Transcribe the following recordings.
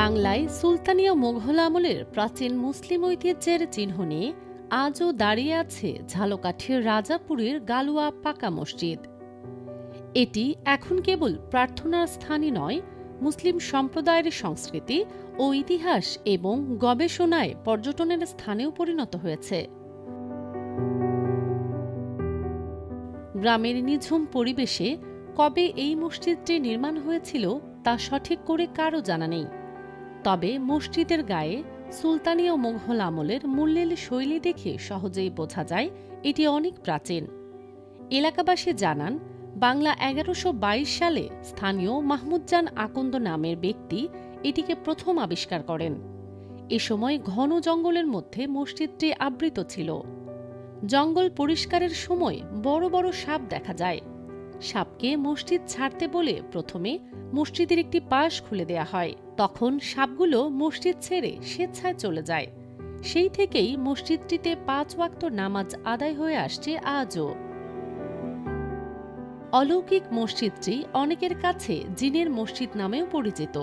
বাংলায় সুলতানি ও মুঘল আমলের প্রাচীন মুসলিম ঐতিহ্যের চিহ্ন নিয়ে আজও দাঁড়িয়ে আছে ঝালকাঠির রাজাপুরের গালুয়া পাকা মসজিদ। এটি এখন কেবল প্রার্থনার স্থানই নয়, মুসলিম সম্প্রদায়ের সংস্কৃতি ও ইতিহাস এবং গবেষণায় পর্যটনের স্থানেও পরিণত হয়েছে। গ্রামের নিঝুম পরিবেশে কবে এই মসজিদটি নির্মাণ হয়েছিল তা সঠিক করে কারও জানা নেই। তবে মসজিদের গায়ে সুলতানি ও মুঘল আমলের মূল্যের শৈলী দেখে সহজেই বোঝা যায় এটি অনেক প্রাচীন। এলাকাবাসী জানান, বাংলা ১১২২ সালে স্থানীয় মাহমুদজান আকন্দ নামের ব্যক্তি এটিকে প্রথম আবিষ্কার করেন। এ সময় ঘন জঙ্গলের মধ্যে মসজিদটি আবৃত ছিল। জঙ্গল পরিষ্কারের সময় বড় বড় সাপ দেখা যায়। সাপকে মসজিদ ছাড়তে বলে প্রথমে মসজিদের একটি পাশ খুলে দেয়া হয়। তখন সাপগুলো মসজিদ ছেড়ে স্বেচ্ছায় চলে যায়। সেই থেকেই মসজিদটিতে ৫ ওয়াক্ত নামাজ আদায় হয়ে আসছে আজও। অলৌকিক মসজিদটি অনেকের কাছে জিনের মসজিদ নামেও পরিচিত।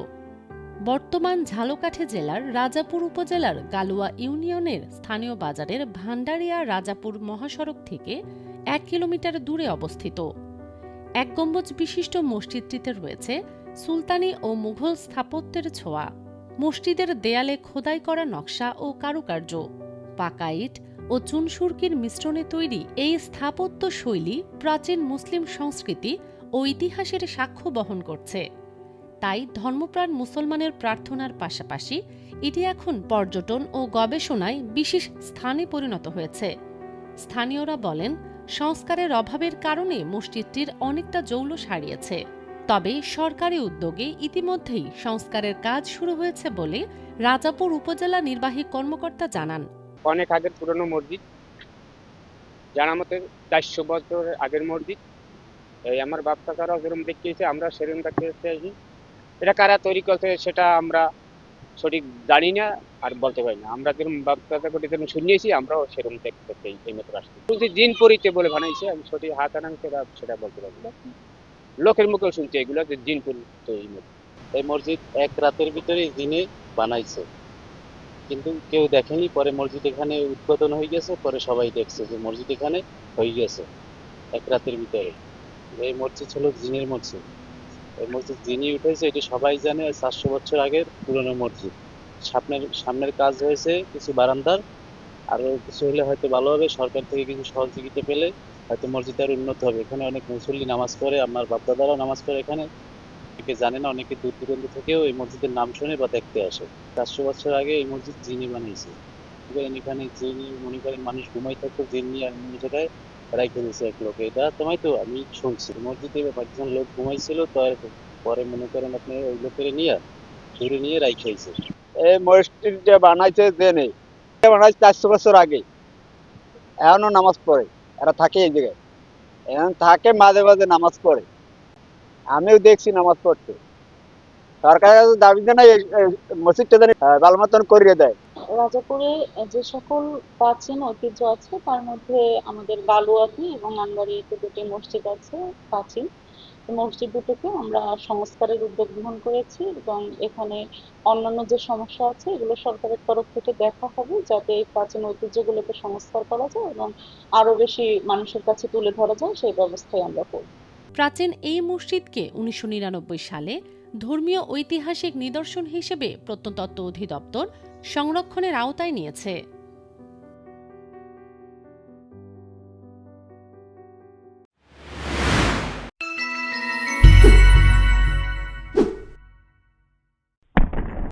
বর্তমান ঝালকাঠি জেলার রাজাপুর উপজেলার গালুয়া ইউনিয়নের স্থানীয় বাজারের ভান্ডারিয়া রাজাপুর মহাসড়ক থেকে ১ কিলোমিটার দূরে অবস্থিত। এক গম্বুজ বিশিষ্ট মসজিদটিতে রয়েছে সুলতানি ও মুঘল স্থাপত্যের ছোঁয়া। মসজিদের দেয়ালে খোদাই করা নকশা ও কারুকার্য, পাকা ইট ও চুনসুরকির মিশ্রণে তৈরি এই স্থাপত্য শৈলী প্রাচীন মুসলিম সংস্কৃতি ও ইতিহাসের সাক্ষ্য বহন করছে। তাই ধর্মপ্রাণ মুসলমানের প্রার্থনার পাশাপাশি এটি এখন পর্যটন ও গবেষণায় বিশেষ স্থানে পরিণত হয়েছে। স্থানীয়রা বলেন, সংস্কারের অভাবের কারণে মসজিদটির অনেকটা জৌলুস হারিয়েছে। তবে সরকারি উদ্যোগে ইতিমধ্যেই সংস্কারের কাজ শুরু হয়েছে বলে রাজাপুর উপজেলা নির্বাহী কর্মকর্তা জানান। অনেক আগের পুরনো মসজিদ, জানা মতে ৪০০ বছর আগের মসজিদ। এই আমার বাপ কাকারাও যেরকম দেখিয়েছে, আমরা সেরকম দেখতে আসি। এটা কারা তৈরি করছে সেটা আমরা সঠিক জানি না আর বলতে পারি না। আমরা যেরকম বাপ কাকা করে যেরকম শুনিয়েছি, আমরাও সেরকম দেখতে এই মতো আসছি। শুনছি জিন পরিতে বলে বানাইছে, আমি সঠিক হাত আনাং সেটা বলতে পারি না। লোকের মুখেও শুনছি এগুলো যে জিন পরিত এই মসজিদ এক রাতের ভিতরে জিনে বানাইছে, কিন্তু কেউ দেখেনি। পরে মসজিদ এখানে উদ্বোধন হয়ে গেছে, পরে সবাই দেখছে যে মসজিদ এখানে হয়ে গেছে এক রাতের ভিতরে। এই মসজিদ হলো জিনের মসজিদ। এই মসজিদ জিনি উঠেছে, এটি সবাই জানে। ৪০০ বছর আগের পুরনো মসজিদ। সামনের কাজ হয়েছে কিছু বারান্দার, আরো কিছু হলে হয়তো ভালো হবে। সরকার থেকে কিছু সহযোগিতা পেলে হয়তো মসজিদ আরো উন্নত হবে। এখানে অনেক মুসল্লি নামাজ পড়ে, আমার বাপদাদারাও নামাজ পড়ে এখানে। অনেকে জানে না, অনেকে দূর দূরান্ত থেকেও এই মসজিদের নাম শুনে বা দেখতে আসে। ৪০০ বছর আগে এই মসজিদ জিনি বানিয়েছে। এখানে জিনি মনে করেন মানুষ ঘুমাই থাকতো, জিন নিয়ে অন্য জায়গায় রাইখে দিয়েছে এক লোকে। এটা তোমায় তো আমি শুনছি। মসজিদে কয়েকজন লোক ঘুমাইছিল, তো পরে মনে করেন আপনি ওই লোকের নিয়ে ধরে নিয়ে রাইখাইছে। এই মসজিদটা বানাইছে জেনে, বানাইছে ৪০০ বছর আগে। এখনো নামাজ পড়ে, এরা থাকে এই জায়গায়। এখন থাকে মাঝে মাঝে নামাজ পড়ে, আমিও দেখছি নামাজ পড়তে। সরকারের কাছে দাবি জানাই মসজিদটা যেন ভালো মতন করিয়ে দেয়। রাজাপুরে যে সকল প্রাচীন ঐতিহ্য আছে তার মধ্যে আমাদের গালুয়াতে এবং আনবাড়িতে দুটি মসজিদ আছে প্রাচীন। মসজিদ দুটোকে আমরা সংস্কারের উদ্যোগ গ্রহণ করেছি এবং এখানে অন্যান্য যে সমস্যা আছে এগুলো সরকারের তরফ থেকে দেখা হবে, যাতে এই প্রাচীন ঐতিহ্যগুলোকে সংস্কার করা যায় এবং আরো বেশি মানুষের কাছে তুলে ধরা যায়, সেই ব্যবস্থাই আমরা করব। প্রাচীন এই মসজিদকে ১৯৯৯ সালে ধর্মীয় ঐতিহাসিক নিদর্শন হিসেবে প্রত্নতত্ত্ব অধিদপ্তর সংরক্ষণের আওতায় নিয়েছে।